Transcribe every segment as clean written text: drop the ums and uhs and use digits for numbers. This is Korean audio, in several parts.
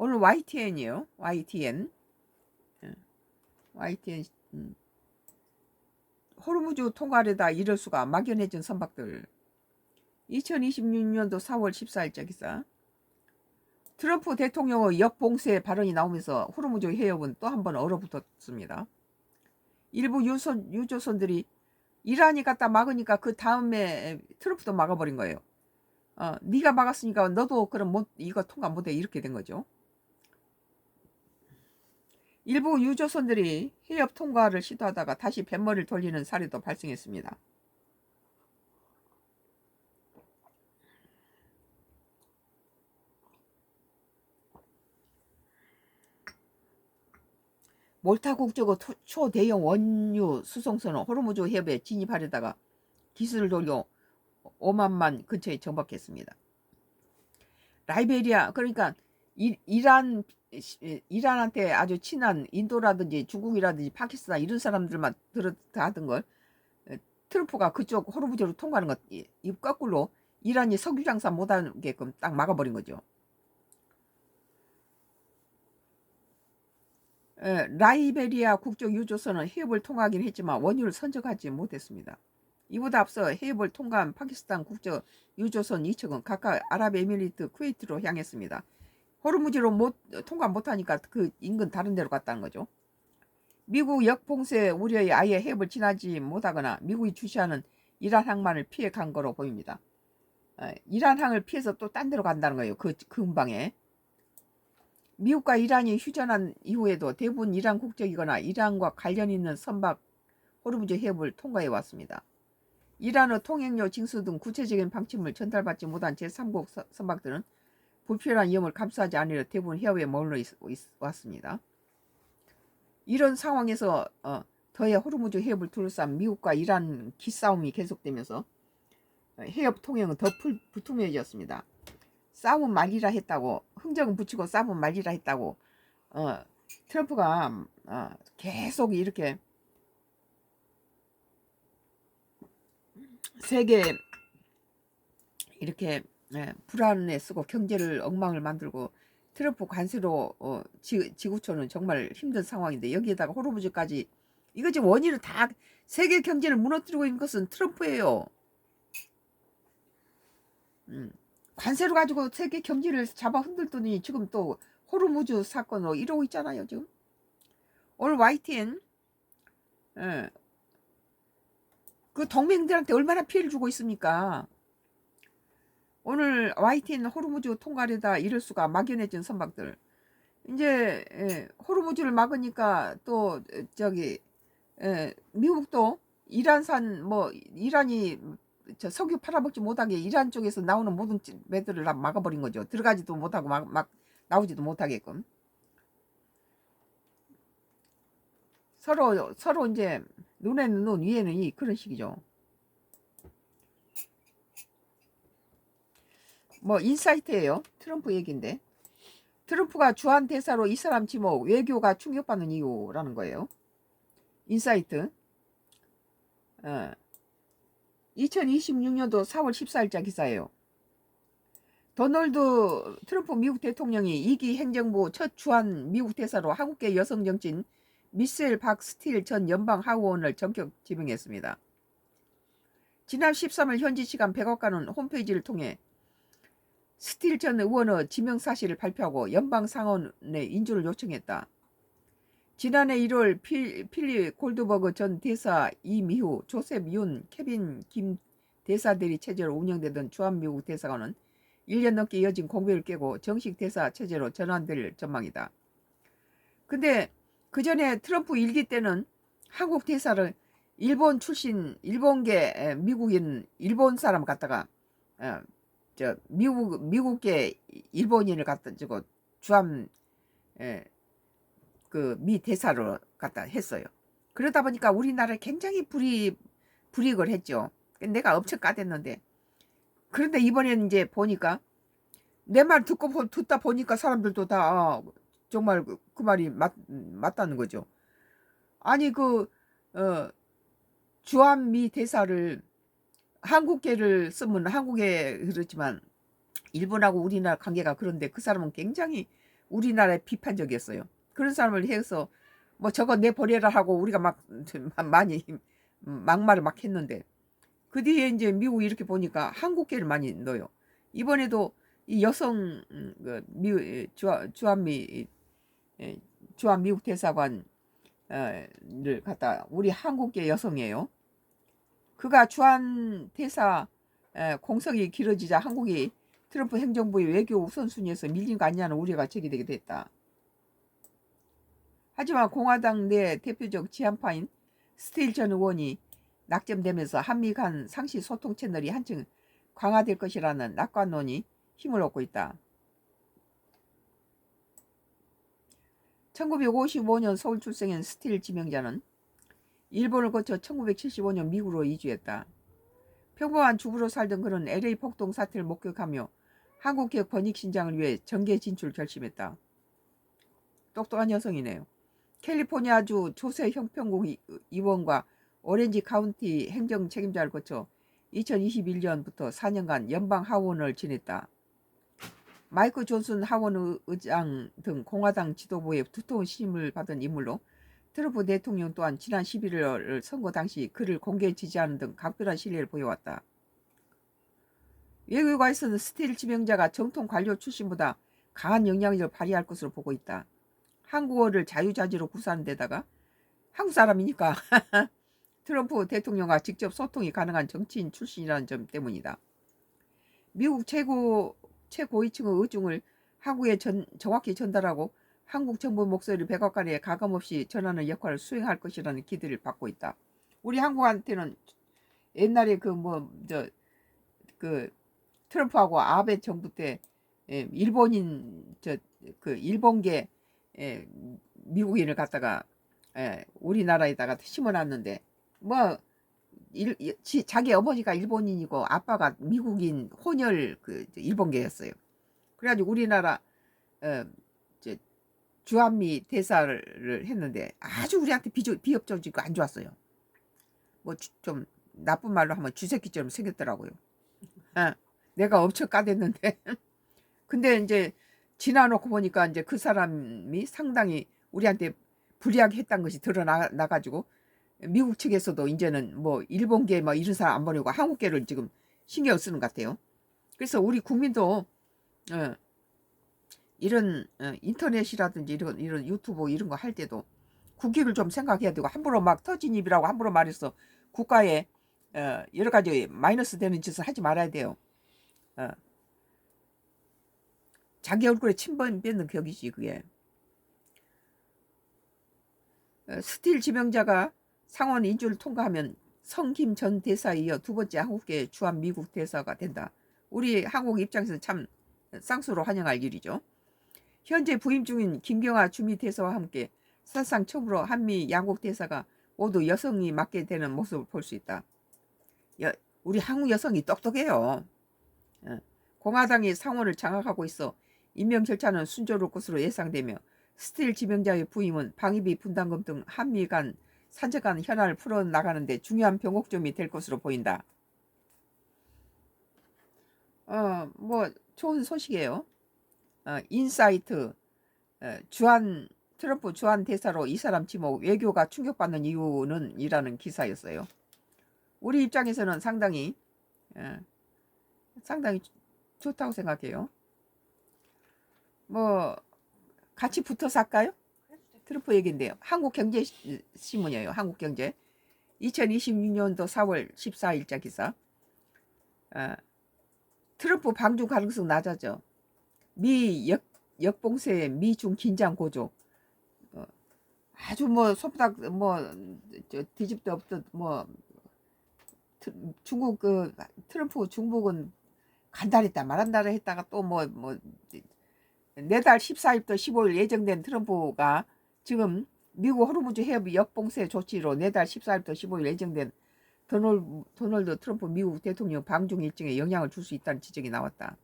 오늘 YTN이에요. YTN. YTN. 호르무즈 통과하려다 이럴 수가 막연해진 선박들. 2026년도 4월 14일자 기사. 트럼프 대통령의 역봉쇄 발언이 나오면서 호르무즈 해협은 또 한 번 얼어붙었습니다. 일부 유조선들이 이란이 갖다 막으니까 그 다음에 트럼프도 막아버린 거예요. 네가 막았으니까 너도 그럼 이거 통과 못해, 이렇게 된 거죠. 일부 유조선들이 해협 통과를 시도하다가 다시 뱃머리를 돌리는 사례도 발생했습니다. 몰타 국적의 초대형 원유 수송선은 호르무즈 해협에 진입하려다가 기술을 돌려 오만만 근처에 정박했습니다. 라이베리아, 그러니까 이란한테 아주 친한 인도라든지 중국이라든지 파키스탄 이런 사람들만 하던 걸 트럼프가 그쪽 호르무즈로 통과하는 것, 이 거꾸로 이란이 석유 장사 못하게끔 딱 막아버린 거죠. 라이베리아 국적 유조선은 해협을 통과하긴 했지만 원유를 선적하지 못했습니다. 이보다 앞서 해협을 통과한 파키스탄 국적 유조선 2척은 각각 아랍에미리트, 쿠웨이트로 향했습니다. 호르무즈로 통과 못하니까 그 인근 다른 데로 갔다는 거죠. 미국 역봉쇄 우려에 아예 해협을 지나지 못하거나 미국이 주시하는 이란 항만을 피해 간 거로 보입니다. 이란 항을 피해서 또 딴 데로 간다는 거예요. 그 근방에. 미국과 이란이 휴전한 이후에도 대부분 이란 국적이거나 이란과 관련 있는 선박 호르무즈 해협을 통과해 왔습니다. 이란의 통행료 징수 등 구체적인 방침을 전달받지 못한 제3국 선박들은 불필요한 위험을 감수하지 않으려 대부분 해협에 머물러 왔습니다. 이런 상황에서 더해 호르무즈 해협을 둘러싼 미국과 이란 기싸움이 계속되면서 해협 통행은 더 불투명해졌습니다. 싸움 말이라 했다고, 흥정은 붙이고 싸움 말이라 했다고 트럼프가 계속 이렇게 세계 이렇게 불안에 쓰고 경제를 엉망을 만들고 트럼프 관세로 지구촌은 정말 힘든 상황인데 여기에다가 호르무즈까지, 이거 지금 원인은 다 세계 경제를 무너뜨리고 있는 것은 트럼프예요. 관세로 가지고 세계 경제를 잡아 흔들더니 지금 또 호르무즈 사건으로 이러고 있잖아요. 지금 오늘 YTN 그 동맹들한테 얼마나 피해를 주고 있습니까? 오늘 YTN 호르무즈 통과하려다 이럴 수가 막연해진 선박들. 이제 호르무즈를 막으니까 또 저기 미국도 이란산 이란이 저 석유 팔아먹지 못하게 이란 쪽에서 나오는 모든 배들을 다 막아버린 거죠. 들어가지도 못하고 막 나오지도 못하게끔. 서로 이제 눈에는 눈, 위에는 이, 그런 식이죠. 인사이트예요. 트럼프 얘기인데. 트럼프가 주한 대사로 이 사람 지목, 외교가 충격받는 이유라는 거예요. 인사이트. 2026년도 4월 14일자 기사예요. 도널드 트럼프 미국 대통령이 2기 행정부 첫 주한 미국 대사로 한국계 여성 정치인 미셸 박스틸 전 연방하원을 전격 지명했습니다. 지난 13일 현지 시간 백악관은 홈페이지를 통해 스틸 전 의원의 지명 사실을 발표하고 연방상원에 인준을 요청했다. 지난해 1월 필립 골드버그 전 대사 이미후, 조셉 윤, 케빈 김 대사 대리 체제로 운영되던 주한미국 대사관은 1년 넘게 이어진 공백을 깨고 정식 대사 체제로 전환될 전망이다. 근데 그 전에 트럼프 1기 때는 한국 대사를 일본 출신, 일본계 미국인, 일본 사람 갖다가 미국계 일본인을 갖다 주고 주한 그 미 대사로 갖다 했어요. 그러다 보니까 우리나라에 굉장히 불이익을 했죠. 내가 엄청 까댔는데. 그런데 이번에는 이제 보니까 내 말 듣다 보니까 사람들도 다 정말 그 말이 맞다는 거죠. 아니 주한미 대사를 한국계를 쓰면 한국에 그렇지만 일본하고 우리나라 관계가 그런데 그 사람은 굉장히 우리나라에 비판적이었어요. 그런 사람을 해서 뭐 저거 내버려라 하고 우리가 막 많이 막말을 막 했는데, 그 뒤에 이제 미국이 이렇게 보니까 한국계를 많이 넣어요. 이번에도 이 여성 주한미 주한 미국 대사관을 갖다 우리 한국계 여성이에요. 그가 주한 대사 공석이 길어지자 한국이 트럼프 행정부의 외교 우선순위에서 밀린 거 아니냐는 우려가 제기되게 됐다. 하지만 공화당 내 대표적 지한파인 스틸 전 의원이 낙점되면서 한미 간 상시 소통 채널이 한층 강화될 것이라는 낙관론이 힘을 얻고 있다. 1955년 서울 출생한 스틸 지명자는 일본을 거쳐 1975년 미국으로 이주했다. 평범한 주부로 살던 그는 LA 폭동 사태를 목격하며 한국개혁 번익신장을 위해 정계 진출 결심했다. 똑똑한 여성이네요. 캘리포니아주 조세 형평국 의원과 오렌지 카운티 행정 책임자를 거쳐 2021년부터 4년간 연방 하원을 지냈다. 마이크 존슨 하원 의장 등 공화당 지도부의 두터운 신임을 받은 인물로 트럼프 대통령 또한 지난 11월 선거 당시 그를 공개 지지하는 등 각별한 신뢰를 보여왔다. 외교관에서는 스틸 지명자가 정통 관료 출신보다 강한 영향력을 발휘할 것으로 보고 있다. 한국어를 자유자재로 구사하는 데다가 한국 사람이니까 트럼프 대통령과 직접 소통이 가능한 정치인 출신이라는 점 때문이다. 미국 최고위층의 의중을 한국에 정확히 전달하고 한국 정부 목소리를 백악관에 가감없이 전하는 역할을 수행할 것이라는 기대를 받고 있다. 우리 한국한테는 옛날에 트럼프하고 아베 정부 때 일본인 일본계 미국인을 갖다가 우리나라에다가 심어놨는데 자기 어머니가 일본인이고 아빠가 미국인 혼혈 일본계였어요. 그래가지고 우리나라 주한미 대사를 했는데 아주 우리한테 비협조적이고 안 좋았어요. 좀 나쁜 말로 하면 쥐새끼처럼 생겼더라고요. 내가 엄청 까댔는데 근데 이제 지나놓고 보니까 이제 그 사람이 상당히 우리한테 불이하게 했다는 것이 드러나가지고 미국 측에서도 이제는 일본계 이런 사람 안 보내고 한국계를 지금 신경 쓰는 것 같아요. 그래서 우리 국민도 이런 인터넷이라든지 이런 유튜브 이런 거 할 때도 국익을 좀 생각해야 되고 함부로 막 터진 입이라고 함부로 말해서 국가에 여러 가지 마이너스 되는 짓을 하지 말아야 돼요. 자기 얼굴에 침 뱉는 격이지 그게. 스틸 지명자가 상원 인준을 통과하면 성김 전 대사에 이어 두 번째 한국계 주한 미국 대사가 된다. 우리 한국 입장에서는 참 쌍수로 환영할 일이죠. 현재 부임 중인 김경아 주미 대사와 함께 사실상 처음으로 한미 양국 대사가 모두 여성이 맡게 되는 모습을 볼 수 있다. 우리 한국 여성이 똑똑해요. 공화당이 상원을 장악하고 있어 임명 절차는 순조로울 것으로 예상되며 스틸 지명자의 부임은 방위비 분담금 등 한미 간 산적한 현안을 풀어나가는 데 중요한 병목점이 될 것으로 보인다. 좋은 소식이에요. 인사이트 트럼프 주한 대사로 이 사람 지목 외교가 충격받는 이유는 이라는 기사였어요. 우리 입장에서는 상당히 좋다고 생각해요. 같이 붙어서 할까요? 트럼프 얘기인데요. 한국경제신문이에요. 한국경제 2026년도 4월 14일자 기사. 트럼프 방중 가능성 낮아져. 미 역봉쇄 미중 긴장 고조. 아주 손바닥 뒤집도 없듯 중국 트럼프 중국은 간단했다 말한다 했다가 또 내달 14일부터 15일 예정된 트럼프가 지금 미국 호르무즈 해협 역봉쇄 조치로 내달 14일부터 15일 예정된 도널드 트럼프 미국 대통령 방중 일정에 영향을 줄 수 있다는 지적이 나왔다.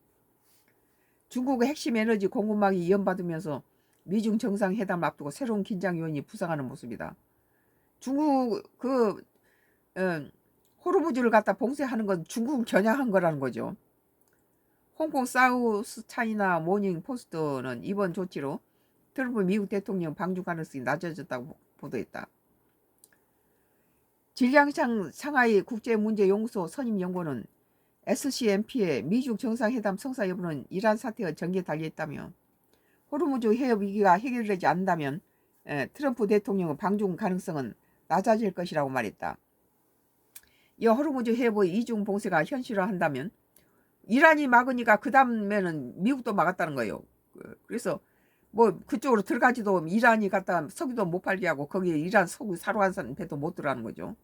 중국의 핵심 에너지 공급망이 위험받으면서 미중 정상회담을 앞두고 새로운 긴장 요인이 부상하는 모습이다. 중국 호르무즈를 갖다 봉쇄하는 건 중국을 겨냥한 거라는 거죠. 홍콩 사우스 차이나 모닝 포스트는 이번 조치로 트럼프 미국 대통령 방중 가능성이 낮아졌다고 보도했다. 진량상 상하이 국제문제연구소 선임연구원은 SCMP의 미중 정상회담 성사 여부는 이란 사태와 전개에 달려있다며 호르무즈 해협 위기가 해결되지 않는다면 트럼프 대통령의 방중 가능성은 낮아질 것이라고 말했다. 이 호르무즈 해협의 이중 봉쇄가 현실화한다면 이란이 막으니까 그 다음에는 미국도 막았다는 거예요. 그래서 뭐 그쪽으로 들어가지도 이란이 갖다 석유도 못 팔게 하고 거기 이란 석유 사러 간 배도 못 들어가는 거죠.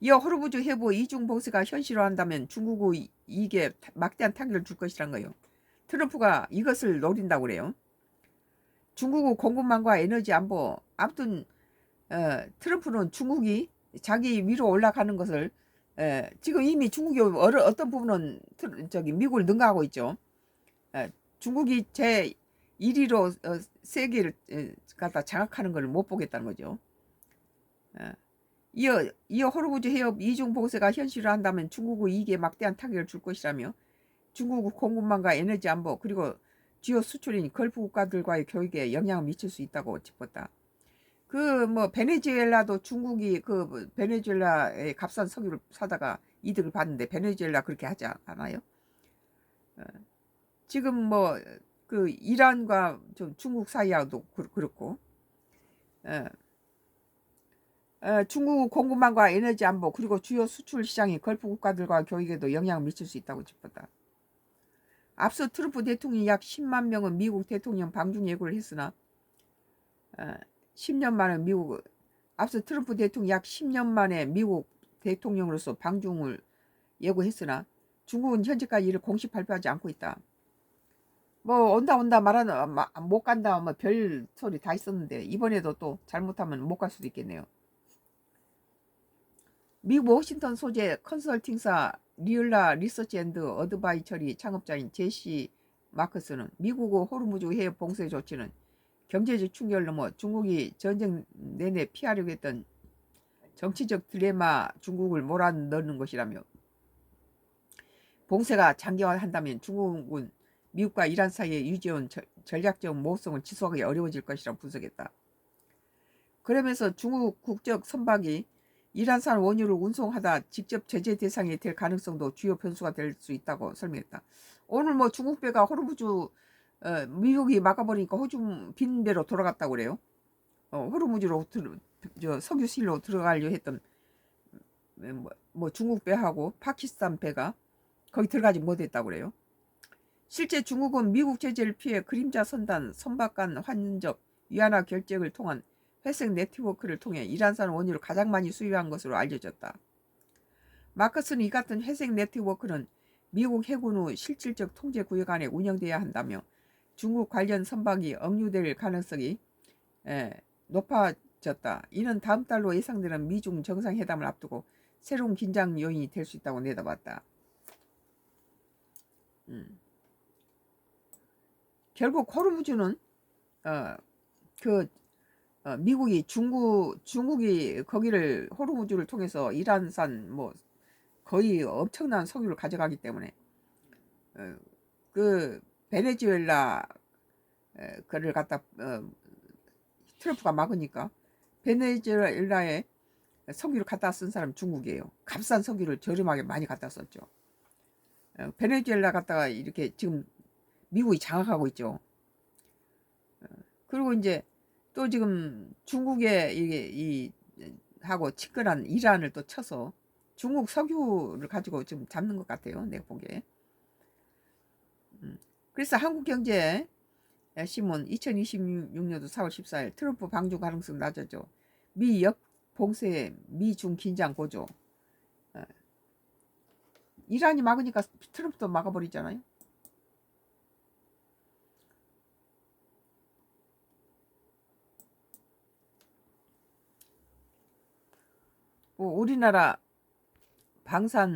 이 호르무즈 해협 이중 봉쇄가 현실화한다면 중국의 이게 막대한 타격을 줄 것이란 거예요. 트럼프가 이것을 노린다고 그래요. 중국의 공급망과 에너지 안보, 아무튼 트럼프는 중국이 자기 위로 올라가는 것을 지금 이미 중국이 어떤 부분은 미국을 능가하고 있죠. 중국이 제 1위로 세계를 갖다 장악하는 걸 못 보겠다는 거죠. 이어 호르무즈 해협 이중 봉쇄가 현실화한다면 중국의 이익에 막대한 타격을 줄 것이라며 중국의 공급망과 에너지 안보 그리고 주요 수출인 걸프 국가들과의 교역에 영향을 미칠 수 있다고 짚었다. 베네수엘라도 중국이 베네수엘라의 값싼 석유를 사다가 이득을 봤는데 베네수엘라 그렇게 하지 않아요? 지금 이란과 좀 중국 사이하고도 그렇고 중국 공급망과 에너지 안보 그리고 주요 수출 시장이 걸프 국가들과 교역에도 영향을 미칠 수 있다고 짚었다. 앞서 트럼프 대통령이 약 10만 명의 미국 대통령 방중 예고를 했으나 10년 만에 앞서 트럼프 대통령이 약 10년 만에 미국 대통령으로서 방중을 예고했으나 중국은 현재까지 이를 공식 발표하지 않고 있다. 온다 못 간다 별 소리 다 있었는데 이번에도 또 잘못하면 못 갈 수도 있겠네요. 미국 워싱턴 소재 컨설팅사 리을라 리서치 앤드 어드바이처리 창업자인 제시 마커스는 미국의 호르무즈 해협 봉쇄 조치는 경제적 충격을 넘어 중국이 전쟁 내내 피하려고 했던 정치적 딜레마 중국을 몰아넣는 것이라며 봉쇄가 장기화한다면 중국은 미국과 이란 사이에 유지해온 전략적 모호성을 지속하기 어려워질 것이라고 분석했다. 그러면서 중국 국적 선박이 이란산 원유를 운송하다 직접 제재 대상이 될 가능성도 주요 변수가 될 수 있다고 설명했다. 오늘 중국 배가 호르무즈 미국이 막아버리니까 호주 빈 배로 돌아갔다고 그래요. 호르무즈로 석유실로 들어가려 했던 중국 배하고 파키스탄 배가 거기 들어가지 못했다고 그래요. 실제 중국은 미국 제재를 피해 그림자 선단, 선박 간 환적, 위안화 결정을 통한 회색 네트워크를 통해 이란산 원유를 가장 많이 수입한 것으로 알려졌다. 마커스는 이 같은 회색 네트워크는 미국 해군의 실질적 통제 구역 안에 운영돼야 한다며 중국 관련 선박이 억류될 가능성이 높아졌다. 이는 다음 달로 예상되는 미중 정상회담을 앞두고 새로운 긴장 요인이 될 수 있다고 내다봤다. 결국 호르무즈는 미국이 중국이 거기를 호르무즈를 통해서 이란산 거의 엄청난 석유를 가져가기 때문에 베네수엘라 그를 갖다 트럼프가 막으니까 베네수엘라에 석유를 갖다 쓴 사람 중국이에요. 값싼 석유를 저렴하게 많이 갖다 썼죠. 베네수엘라 갖다가 이렇게 지금 미국이 장악하고 있죠. 그리고 이제 또 지금 중국에 이게 하고 친근한 이란을 또 쳐서 중국 석유를 가지고 지금 잡는 것 같아요. 내가 보기에. 그래서 한국경제신문 2026년도 4월 14일 트럼프 방중 가능성 낮아져. 미 역봉쇄 미중 긴장 고조. 이란이 막으니까 트럼프도 막아버리잖아요. 우리나라 방산